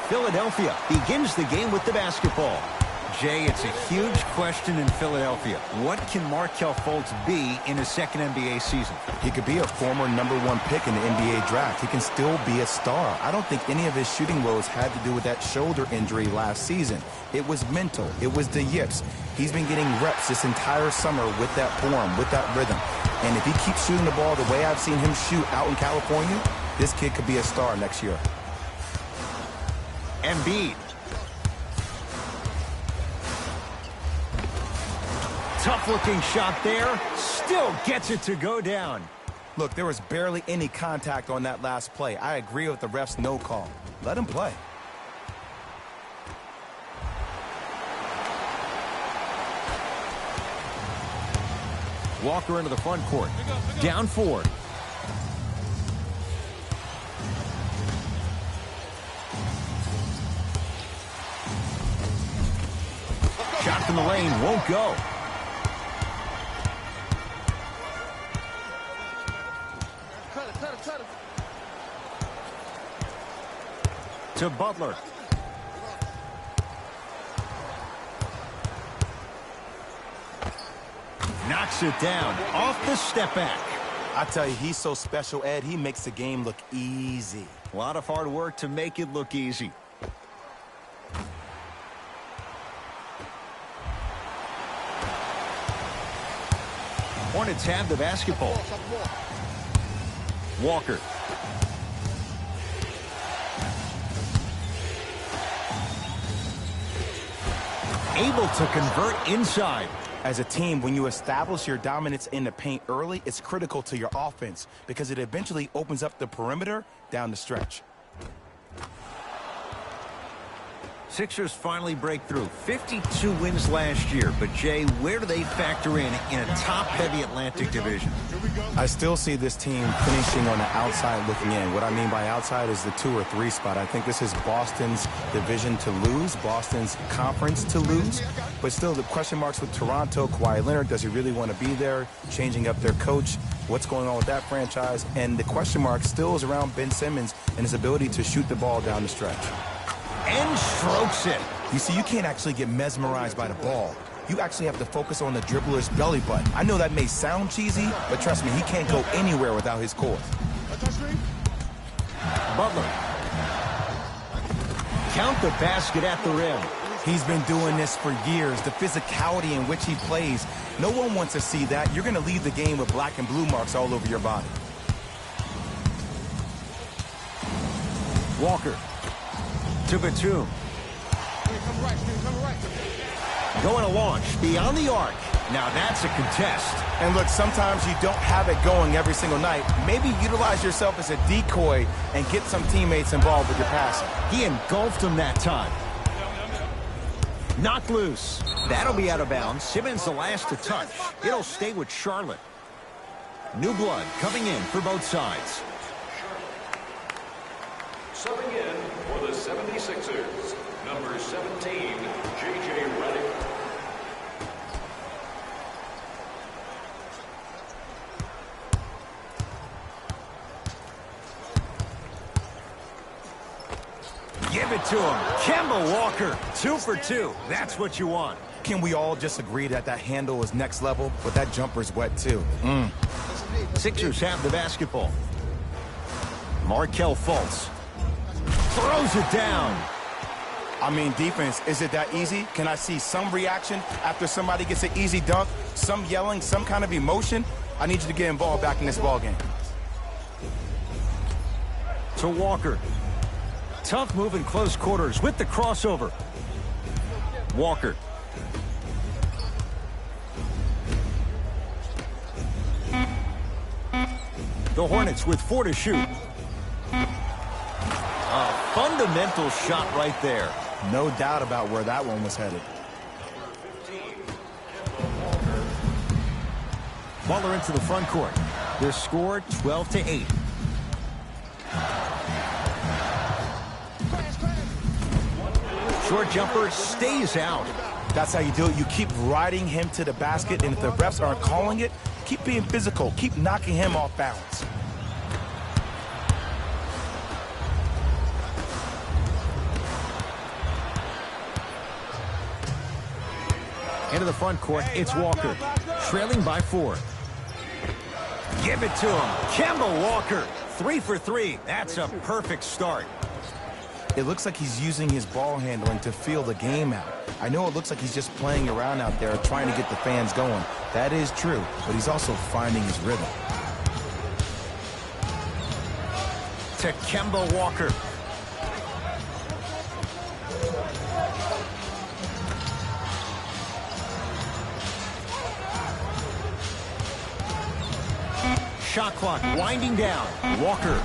Philadelphia begins the game with the basketball. Jay, it's a huge question in Philadelphia. What can Markelle Fultz be in his second NBA season? He could be a former #1 pick in the NBA draft. He can still be a star. I don't think any of his shooting woes had to do with that shoulder injury last season. It was mental. It was the yips. He's been getting reps this entire summer with that form, with that rhythm. And if he keeps shooting the ball the way I've seen him shoot out in California, this kid could be a star next year. Embiid. Tough-looking shot there. Still gets it to go down. Look, there was barely any contact on that last play. I agree with the ref's no call. Let him play. Walker into the front court. Down 4. Shot from the lane won't go. To Butler. Knocks it down off the step back. I tell you, he's so special, Ed. He makes the game look easy. A lot of hard work to make it look easy. Hornets have the basketball. Walker. Able to convert inside. As a team, when you establish your dominance in the paint early, it's critical to your offense because it eventually opens up the perimeter down the stretch. Sixers finally break through. 52 wins last year. But, Jay, where do they factor in a top-heavy Atlantic division? I still see this team finishing on the outside looking in. What I mean by outside is the 2 or 3 spot. I think this is Boston's division to lose, Boston's conference to lose. But still, the question marks with Toronto, Kawhi Leonard, does he really want to be there? Changing up their coach, what's going on with that franchise? And the question mark still is around Ben Simmons and his ability to shoot the ball down the stretch. And strokes it. You see, you can't actually get mesmerized by the ball. You actually have to focus on the dribbler's belly button. I know that may sound cheesy, but trust me, he can't go anywhere without his core. Butler. Count the basket at the rim. He's been doing this for years. The physicality in which he plays, no one wants to see that. You're going to leave the game with black and blue marks all over your body. Walker. To Batum. Going to launch beyond the arc. Now that's a contest. And look, sometimes you don't have it going every single night. Maybe utilize yourself as a decoy and get some teammates involved with your passing. He engulfed him that time. Knocked loose. That'll be out of bounds. Simmons the last to touch. It'll stay with Charlotte. New blood coming in for both sides. Subbing in for the 76ers, number 17, J.J. Redick. Give it to him. Kemba Walker, 2 for 2. That's what you want. Can we all just agree that that handle is next level, but that jumper's wet too? Sixers have the basketball. Markelle Fultz. Throws it down. I mean, defense, is it that easy? Can I see some reaction after somebody gets an easy dunk? Some yelling, some kind of emotion? I need you to get involved back in this ballgame. To Walker. Tough move in close quarters with the crossover. Walker. The Hornets with 4 to shoot. A fundamental shot right there. No doubt about where that one was headed. Butler into the front court. Their score 12 to 8. Short jumper stays out. That's how you do it. You keep riding him to the basket, and if the refs aren't calling it, keep being physical. Keep knocking him off balance. Into the front court, it's Walker. Trailing by 4. Give it to him. Kemba Walker, 3 for 3. That's a perfect start. It looks like he's using his ball handling to feel the game out. I know it looks like he's just playing around out there trying to get the fans going. That is true, but he's also finding his rhythm. To Kemba Walker. Shot clock winding down. Walker,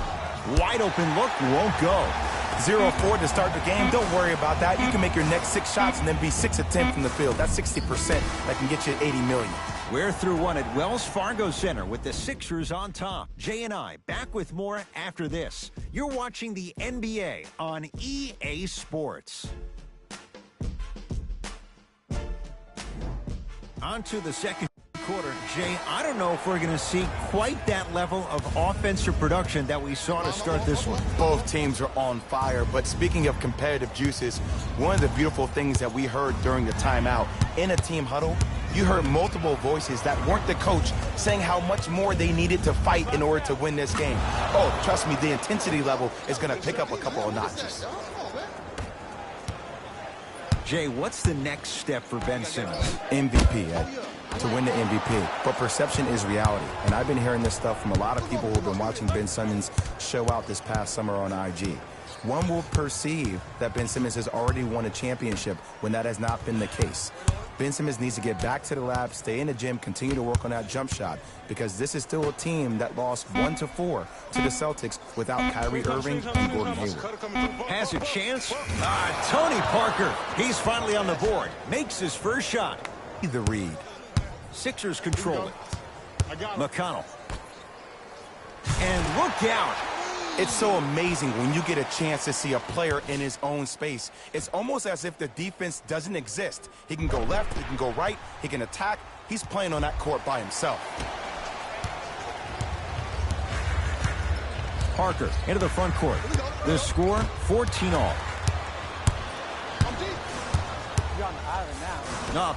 wide open look, won't go. 0-4 to start the game. Don't worry about that. You can make your next 6 shots and then be 6 of 10 from the field. That's 60%. That can get you 80 million. We're through one at Wells Fargo Center with the Sixers on top. Jay and I back with more after this. You're watching the NBA on EA Sports. On to the second quarter. Jay, I don't know if we're going to see quite that level of offensive production that we saw to start this one. Both teams are on fire, but speaking of competitive juices, one of the beautiful things that we heard during the timeout in a team huddle, you heard multiple voices that weren't the coach saying how much more they needed to fight in order to win this game. Oh, trust me, the intensity level is going to pick up a couple of notches. Jay, what's the next step for Ben Simmons? MVP, Ed. To win the MVP. But perception is reality. And I've been hearing this stuff from a lot of people who have been watching Ben Simmons show out this past summer on IG. One will perceive that Ben Simmons has already won a championship when that has not been the case. Ben Simmons needs to get back to the lab, stay in the gym, continue to work on that jump shot, because this is still a team that lost 1-4 to the Celtics without Kyrie Irving and Gordon Hayward. Has a chance? Tony Parker. He's finally on the board. Makes his first shot. The read. Sixers control it. McConnell. And look out. It's so amazing when you get a chance to see a player in his own space. It's almost as if the defense doesn't exist. He can go left, he can go right, he can attack. He's playing on that court by himself. Parker into the front court. The score, 14-all.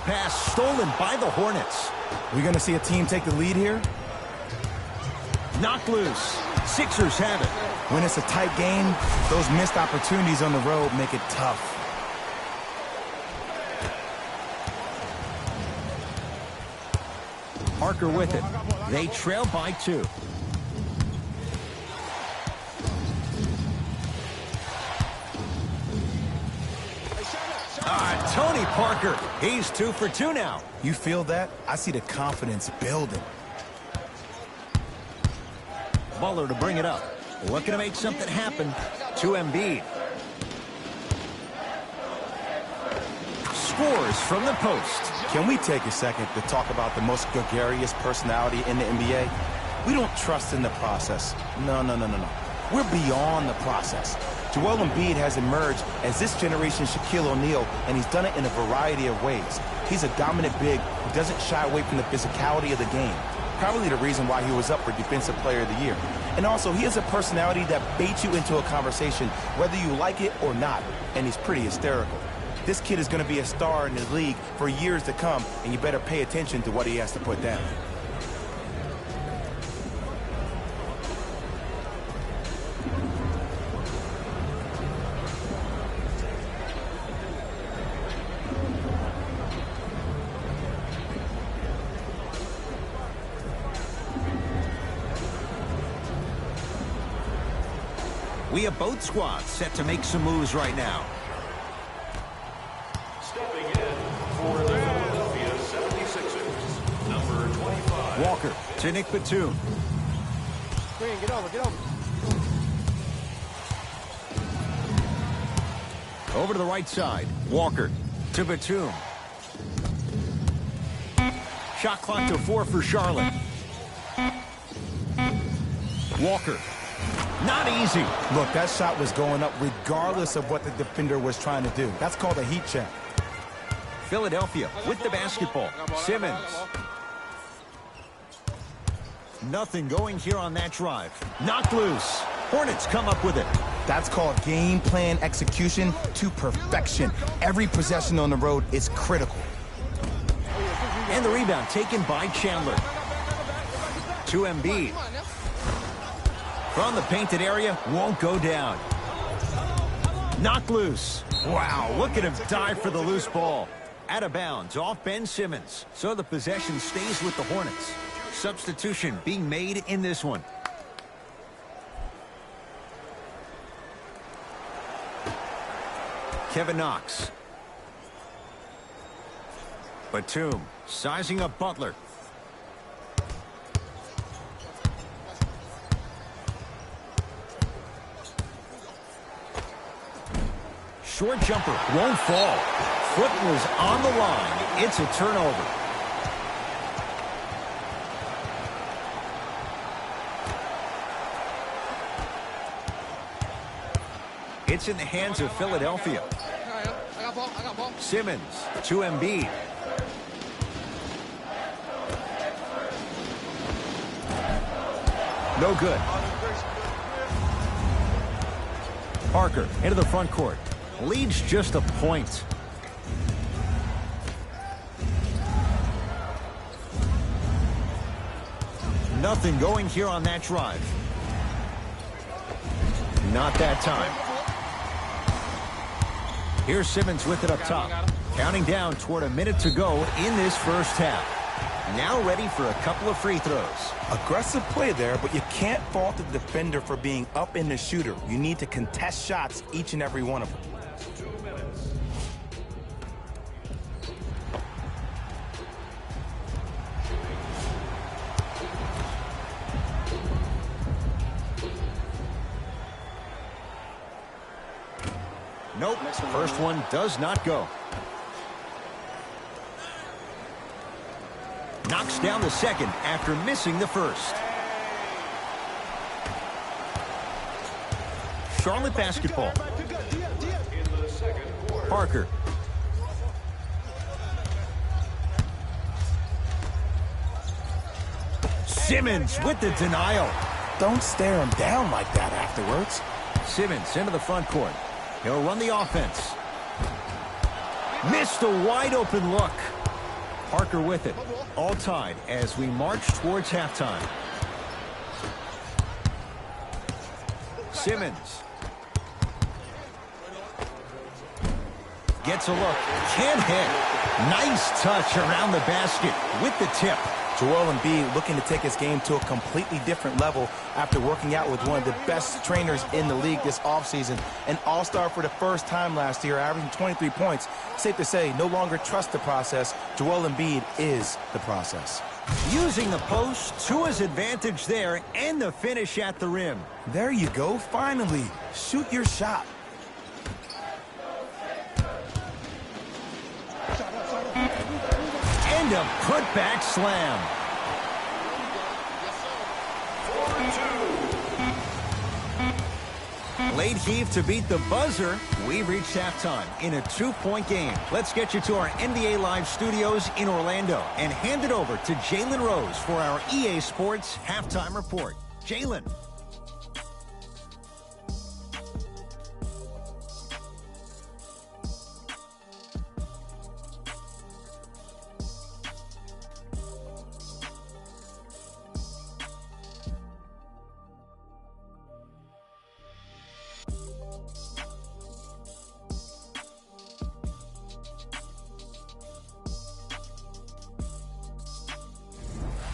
Pass stolen by the Hornets. We're going to see a team take the lead here. Knocked loose. Sixers have it. When it's a tight game, those missed opportunities on the road make it tough. Parker with it. They trail by 2. Tony Parker. He's 2 for 2 now. You feel that? I see the confidence building. Butler to bring it up. Looking to make something happen. To Embiid. Scores from the post. Can we take a second to talk about the most gregarious personality in the NBA? We don't trust in the process. No. We're beyond the process. Joel Embiid has emerged as this generation's Shaquille O'Neal, and he's done it in a variety of ways. He's a dominant big who doesn't shy away from the physicality of the game. Probably the reason why he was up for Defensive Player of the Year. And also, he has a personality that baits you into a conversation, whether you like it or not, and he's pretty hysterical. This kid is going to be a star in the league for years to come, and you better pay attention to what he has to put down. We have both squads set to make some moves right now. Stepping in for the Philadelphia 76ers, number 25. Walker to Nick Batum. Green, get over. Over to the right side. Walker to Batum. Shot clock to 4 for Charlotte. Walker. Not easy. Look, that shot was going up regardless of what the defender was trying to do. That's called a heat check. Philadelphia with the basketball. Simmons. Nothing going here on that drive. Knocked loose. Hornets come up with it. That's called game plan execution to perfection. Every possession on the road is critical. And the rebound taken by Chandler. To Embiid. From the painted area, won't go down. Knocked loose. Wow, look at him dive for the loose ball. Out of bounds, off Ben Simmons. So the possession stays with the Hornets. Substitution being made in this one. Kevin Knox. Batum sizing up Butler. Short jumper won't fall. Foot was on the line. It's a turnover. It's in the hands of Philadelphia. Simmons to Embiid. No good. Parker into the front court. Leads just a point. Nothing going here on that drive. Not that time. Here's Simmons with it up top. Counting down toward a minute to go in this first half. Now ready for a couple of free throws. Aggressive play there, but you can't fault the defender for being up in the shooter. You need to contest shots, each and every one of them. 2 minutes. Nope. First one does not go. Knocks down the second after missing the first. Charlotte basketball. Parker. Simmons with the denial. Don't stare him down like that afterwards. Simmons into the front court. He'll run the offense. Missed a wide open look. Parker with it. All tied as we march towards halftime. Simmons. Gets a look. Can't hit. Nice touch around the basket with the tip. Joel Embiid looking to take his game to a completely different level after working out with one of the best trainers in the league this offseason. An all-star for the first time last year, averaging 23 points. Safe to say, no longer trust the process. Joel Embiid is the process. Using the post to his advantage there and the finish at the rim. There you go, finally. Shoot your shot. And a putback slam. Late heave to beat the buzzer. We've reached halftime in a 2-point game. Let's get you to our NBA Live studios in Orlando and hand it over to Jalen Rose for our EA Sports halftime report. Jalen.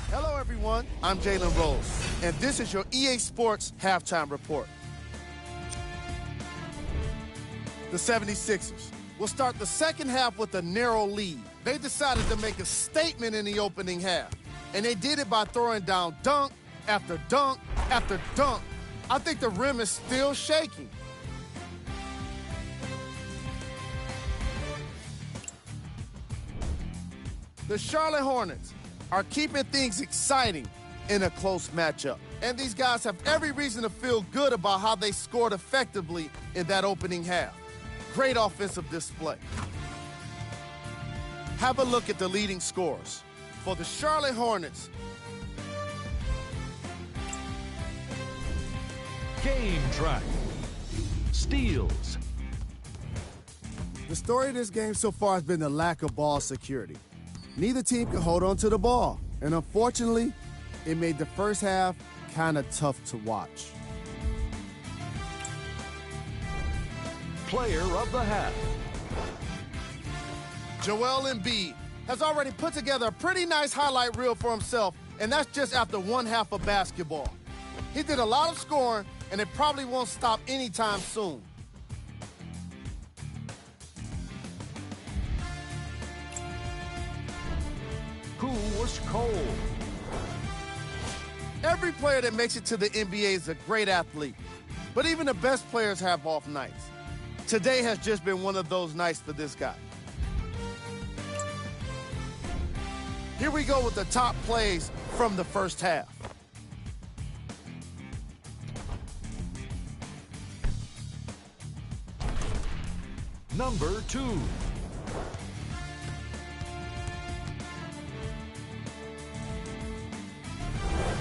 Hello, everyone. I'm Jalen Rose, and this is your EA Sports halftime report. The 76ers will start the second half with a narrow lead. They decided to make a statement in the opening half, and they did it by throwing down dunk after dunk after dunk. I think the rim is still shaking. The Charlotte Hornets are keeping things exciting in a close matchup. And these guys have every reason to feel good about how they scored effectively in that opening half. Great offensive display. Have a look at the leading scorers. For the Charlotte Hornets, Game track. Steals. the story of this game so far has been the lack of ball security. Neither team could hold on to the ball, and unfortunately, it made the first half kind of tough to watch. Player of the half. Joel Embiid has already put together a pretty nice highlight reel for himself, and that's just after one half of basketball. He did a lot of scoring, and it probably won't stop anytime soon. Who was cold? Every player that makes it to the NBA is a great athlete, but even the best players have off nights. Today has just been one of those nights for this guy. Here we go with the top plays from the first half. Number 2.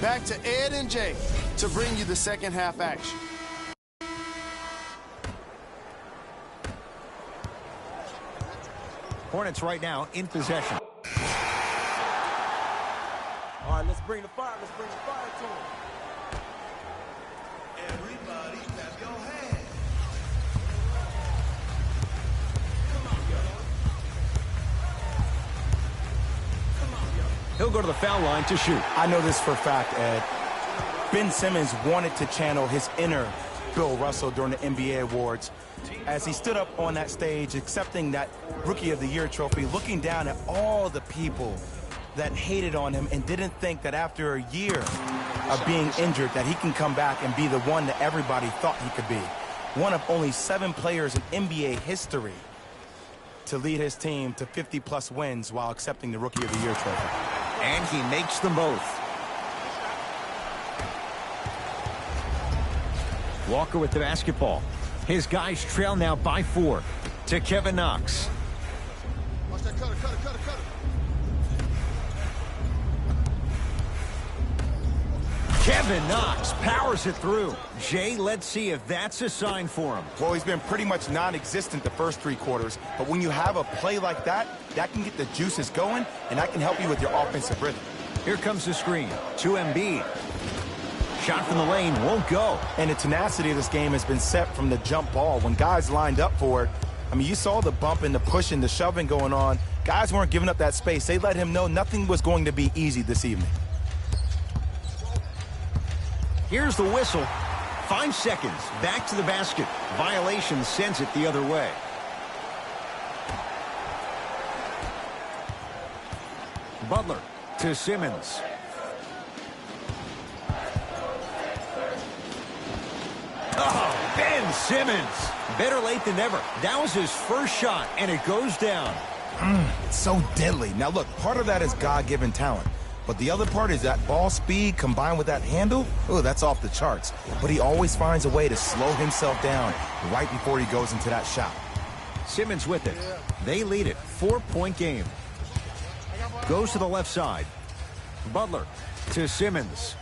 Back to Ed and Jay to bring you the second half action. Hornets right now in possession. All right, let's bring the fire. Let's bring the fire to him. Everybody clap your hands. He'll go to the foul line to shoot. I know this for a fact, Ed. Ben Simmons wanted to channel his inner Bill Russell during the NBA awards as he stood up on that stage accepting that Rookie of the Year trophy, looking down at all the people that hated on him and didn't think that after a year of being injured that he can come back and be the one that everybody thought he could be. One of only 7 players in NBA history to lead his team to 50-plus wins while accepting the Rookie of the Year trophy. And he makes them both. Walker with the basketball. His guys trail now by 4 to Kevin Knox. Watch that cutter. Kevin Knox powers it through. Jay, let's see if that's a sign for him. Well, he's been pretty much non-existent the first 3 quarters, but when you have a play like that, that can get the juices going, and that can help you with your offensive rhythm. Here comes the screen to Embiid. Shot from the lane won't go. And the tenacity of this game has been set from the jump ball. When guys lined up for it, I mean, you saw the bump and the pushing, the shoving going on. Guys weren't giving up that space. They let him know nothing was going to be easy this evening. Here's the whistle. 5 seconds. Back to the basket. Violation sends it the other way. Butler to Simmons. Oh, Ben Simmons. Better late than never. That was his first shot, and it goes down. It's so deadly. Now, look, part of that is God-given talent. But the other part is that ball speed combined with that handle. Oh, that's off the charts. But he always finds a way to slow himself down right before he goes into that shot. Simmons with it. They lead it. 4-point game. Goes to the left side. Butler to Simmons.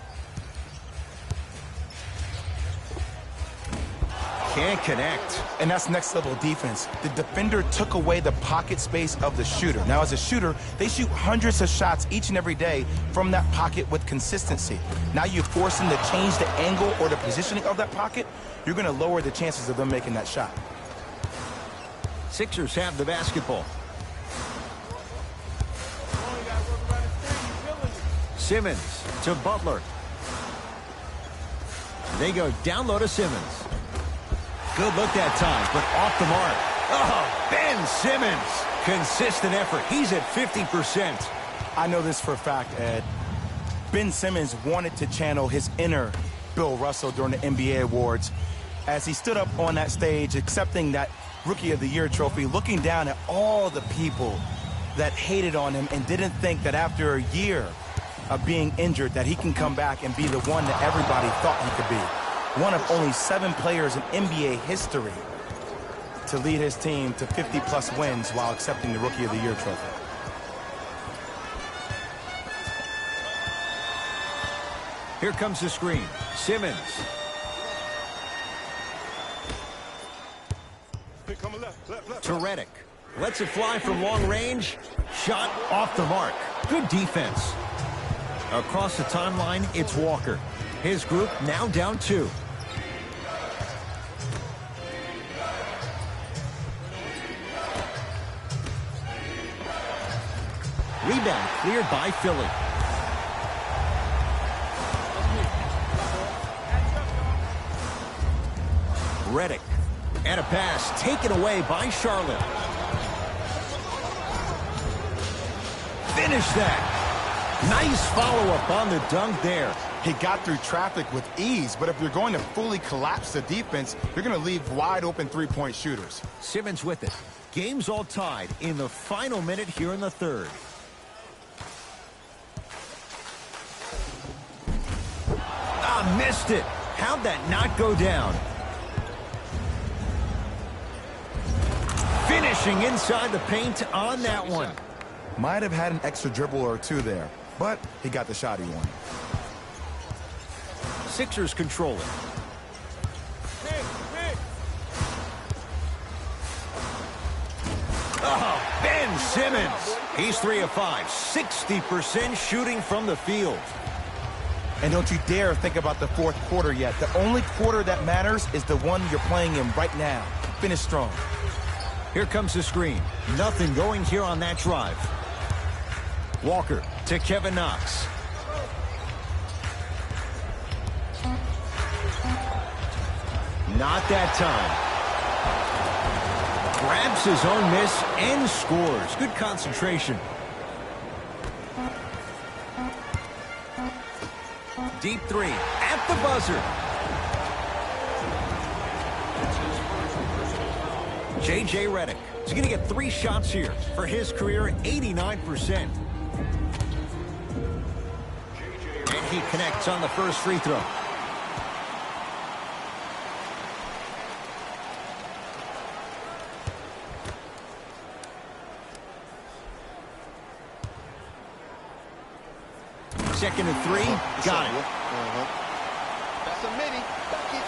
Can't connect. And that's next level defense. The defender took away the pocket space of the shooter. Now, as a shooter, they shoot hundreds of shots each and every day from that pocket with consistency. Now you force them to change the angle or the positioning of that pocket, you're going to lower the chances of them making that shot. Sixers have the basketball. Simmons to Butler. They go down low to Simmons. Good look that time, but off the mark. Oh, Ben Simmons. Consistent effort. He's at 50%. I know this for a fact, Ed. Ben Simmons wanted to channel his inner Bill Russell during the NBA awards as he stood up on that stage accepting that Rookie of the Year trophy, looking down at all the people that hated on him and didn't think that after a year of being injured that he can come back and be the one that everybody thought he could be. One of only 7 players in NBA history to lead his team to 50-plus wins while accepting the Rookie of the Year trophy. Here comes the screen. Simmons. To Redick. Lets it fly from long range. Shot off the mark. Good defense. Across the timeline, it's Walker. His group now down 2. Rebound cleared by Philly. Redick. And a pass taken away by Charlotte. Finish that. Nice follow-up on the dunk there. He got through traffic with ease, but if you're going to fully collapse the defense, you're going to leave wide open three-point shooters. Simmons with it. Game's all tied in the final minute here in the third. Ah, missed it. How'd that not go down? Finishing inside the paint on that one. Might have had an extra dribble or two there, but he got the shot he wanted. Sixers control it. Oh, Ben Simmons. He's 3 of 5, 60% shooting from the field. And don't you dare think about the fourth quarter yet. The only quarter that matters is the one you're playing in right now. Finish strong. Here comes the screen. Nothing going here on that drive. Walker to Kevin Knox. Not that time. Grabs his own miss and scores. Good concentration. Deep 3 at the buzzer. J.J. Redick is going to get 3 shots here for his career, 89%. And he connects on the first free throw. Second and 3, got it. That's a mini. Back it.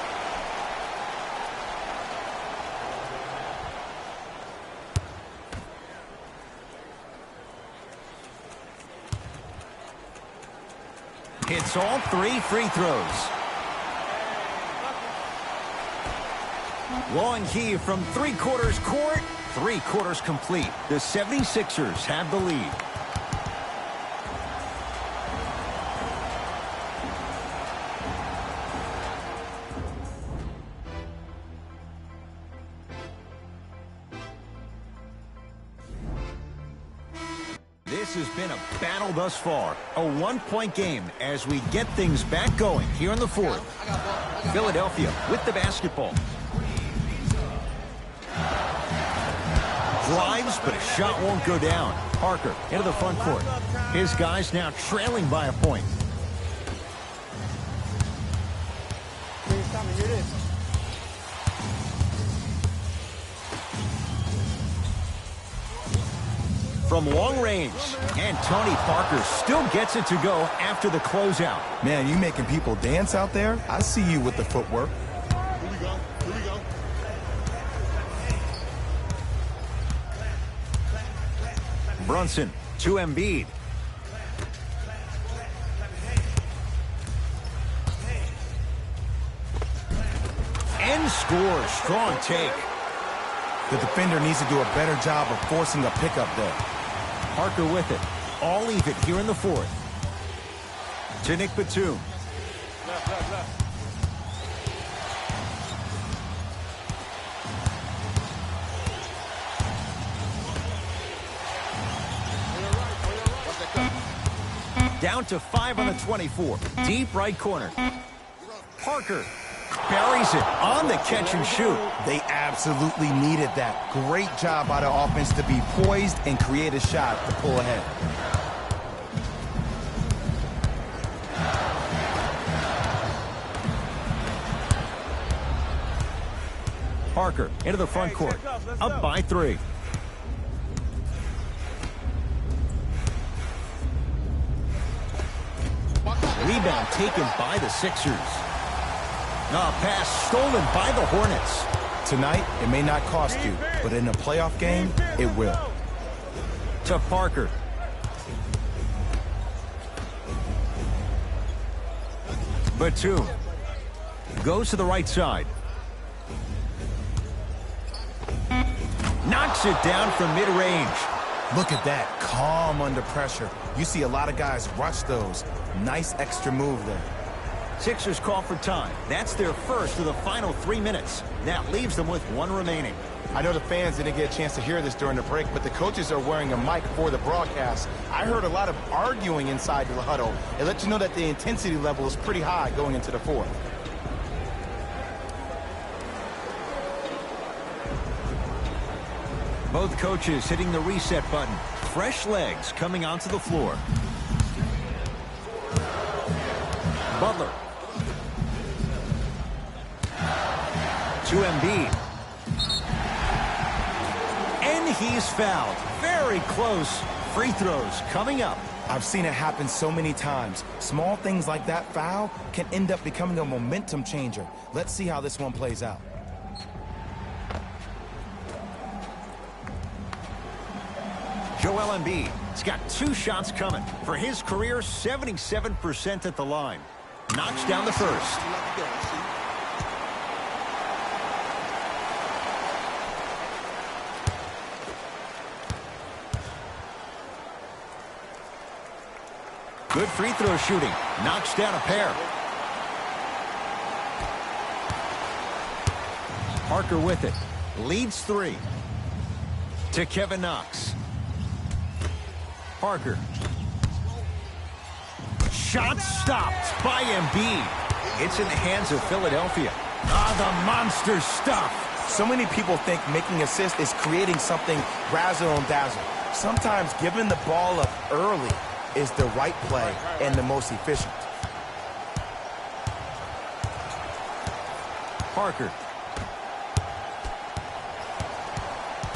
Hits all 3 free throws. Long heave from 3/4 court. 3/4 complete. The 76ers have the lead. This has been a battle thus far. A 1-point game as we get things back going here in the fourth. Philadelphia with the basketball. Drives, but a shot won't go down. Parker into the front court. His guys now trailing by a point. From long range, and Tony Parker still gets it to go after the closeout. Man, you making people dance out there? I see you with the footwork. Here we go. Here we go. Brunson to Embiid. And scores. Strong take. The defender needs to do a better job of forcing a pickup there. Parker with it. All even here in the fourth. To Nick Batum. Left. Down to 5 on the 24. Deep right corner. Parker buries it on the catch and shoot. They absolutely needed that. Great job by the offense to be poised and create a shot to pull ahead. Parker into the front court. Up by 3. Rebound taken by the Sixers. A pass stolen by the Hornets. Tonight, it may not cost you, but in a playoff game, it will. To Parker. Batum. Goes to the right side. Knocks it down from mid-range. Look at that, calm under pressure. You see a lot of guys rush those. Nice extra move there. Sixers call for time. That's their first of the final 3 minutes. That leaves them with one remaining. I know the fans didn't get a chance to hear this during the break, but the coaches are wearing a mic for the broadcast. I heard a lot of arguing inside the huddle. It lets you know that the intensity level is pretty high going into the fourth. Both coaches hitting the reset button. Fresh legs coming onto the floor. Butler. To Embiid. And he's fouled. Very close. Free throws coming up. I've seen it happen so many times. Small things like that foul can end up becoming a momentum changer. Let's see how this one plays out. Joel Embiid has got 2 shots coming. For his career, 77% at the line. Knocks down the first. Good free throw shooting. Knocks down a pair. Parker with it. Leads 3. To Kevin Knox. Parker. Shot stopped by Embiid. It's in the hands of Philadelphia. The monster stuff. So many people think making assists is creating something razzle and dazzle. Sometimes giving the ball up early is the right play and the most efficient. Parker.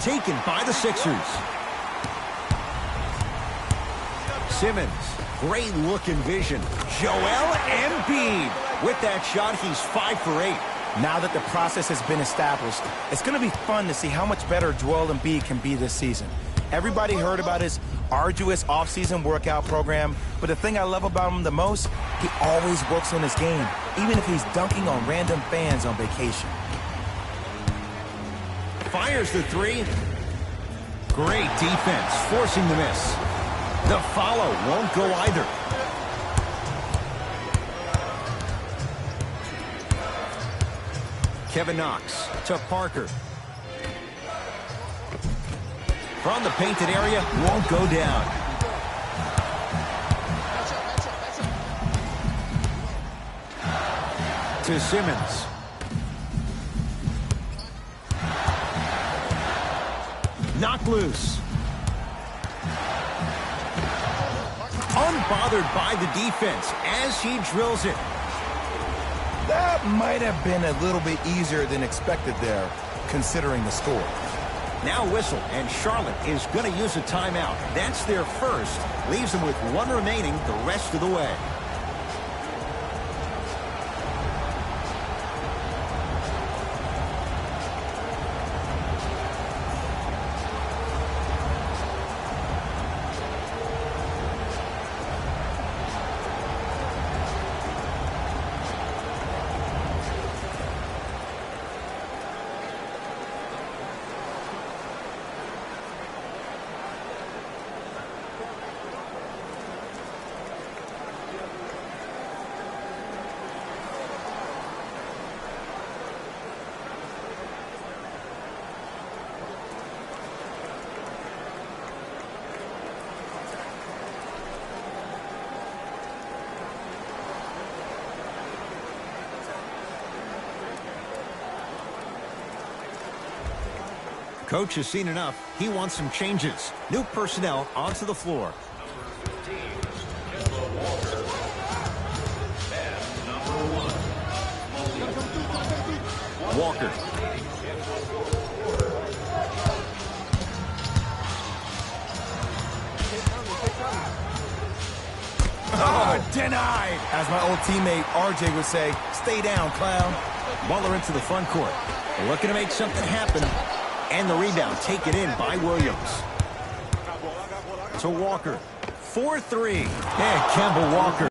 Taken by the Sixers. Simmons. Great look and vision. Joel Embiid. With that shot, he's 5 for 8. Now that the process has been established, it's going to be fun to see how much better Joel Embiid can be this season. Everybody heard about his arduous offseason workout program, but the thing I love about him the most, he always works on his game, even if he's dunking on random fans on vacation. Fires the 3. Great defense, forcing the miss. The follow won't go either. Kevin Knox to Parker. From the painted area, won't go down. To Simmons. Knocked loose. Unbothered by the defense as he drills it. That might have been a little bit easier than expected there, considering the score. Now whistle, and Charlotte is going to use a timeout. That's their first. Leaves them with 1 remaining the rest of the way. Coach has seen enough. He wants some changes. New personnel onto the floor. Walker. Oh, denied. As my old teammate RJ would say, stay down, clown. Butler into the front court. Looking to make something happen. And the rebound taken in by Williams. To Walker. 4-3. And Kemba Walker.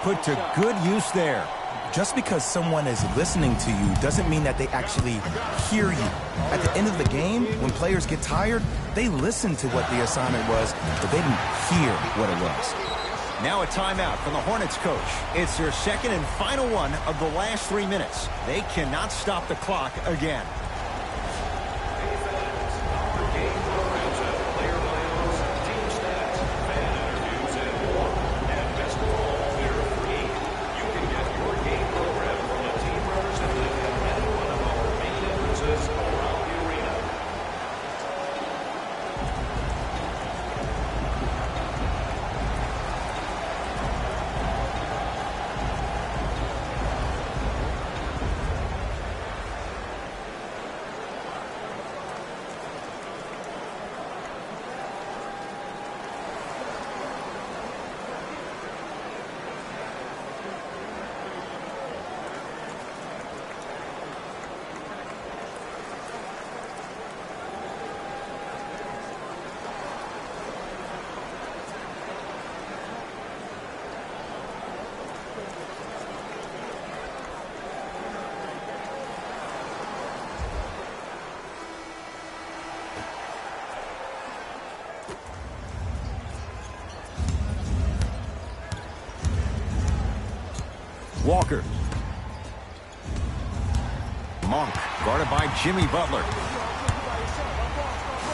Put to good use there. Just because someone is listening to you doesn't mean that they actually hear you. At the end of the game, when players get tired, they listen to what the assignment was, but they didn't hear what it was. Now a timeout from the Hornets coach. It's their second and final one of the last 3 minutes. They cannot stop the clock again. Walker. Monk, guarded by Jimmy Butler.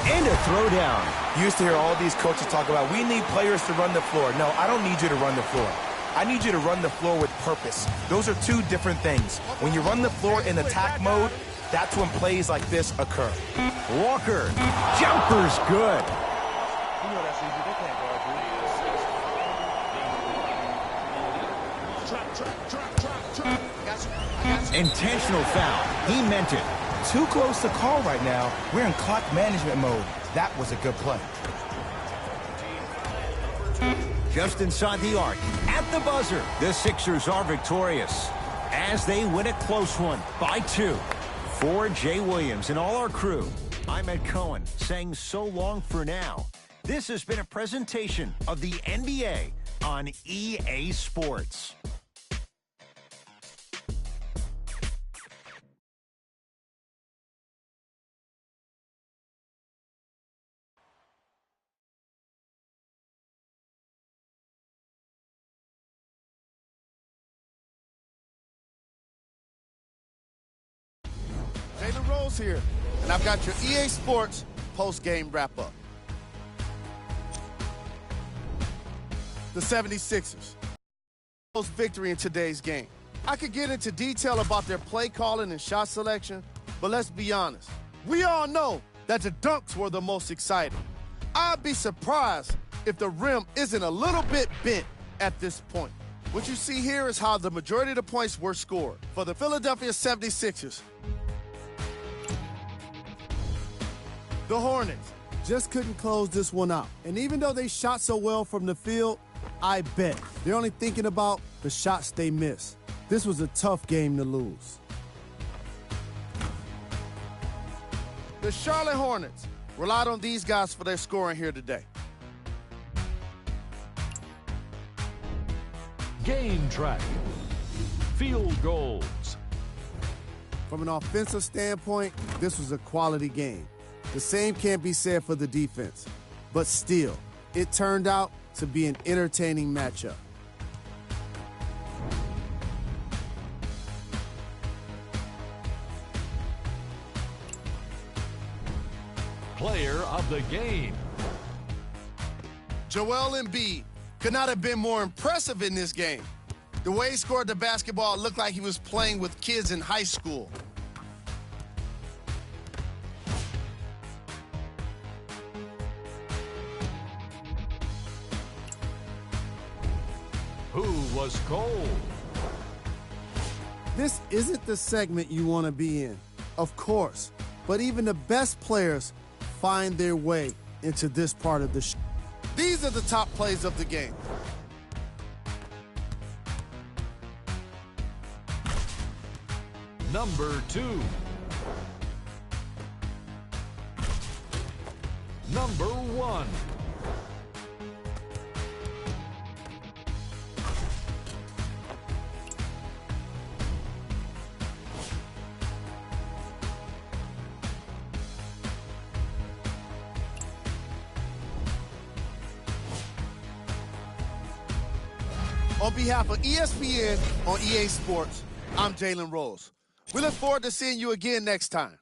And a throwdown. You used to hear all these coaches talk about, we need players to run the floor. No, I don't need you to run the floor. I need you to run the floor with purpose. Those are two different things. When you run the floor in attack mode, that's when plays like this occur. Walker, jumper's good. You know that's easy. They can't guard you. Trap. I got you. Intentional foul. He meant it. Too close to call right now. We're in clock management mode. That was a good play. Just inside the arc. At the buzzer, the Sixers are victorious as they win a close one by 2. For Jay Williams and all our crew, I'm Ed Cohen saying so long for now. This has been a presentation of the NBA on EA Sports. Jalen Rose here, and I've got your EA Sports post-game wrap-up. The 76ers. Victory in today's game. I could get into detail about their play calling and shot selection, but let's be honest. We all know that the dunks were the most exciting. I'd be surprised if the rim isn't a little bit bent at this point. What you see here is how the majority of the points were scored. For the Philadelphia 76ers, the Hornets just couldn't close this one out. And even though they shot so well from the field, I bet they're only thinking about the shots they missed. This was a tough game to lose. The Charlotte Hornets relied on these guys for their scoring here today. Game track. Field goals. From an offensive standpoint, this was a quality game. The same can't be said for the defense. But still, it turned out to be an entertaining matchup. Player of the game. Joel Embiid could not have been more impressive in this game. The way he scored the basketball looked like he was playing with kids in high school. Who was cold? This isn't the segment you want to be in, of course, but even the best players find their way into this part of the show. These are the top plays of the game. Number 2. Number 1. On behalf of ESPN on EA Sports, I'm Jalen Rose. We look forward to seeing you again next time.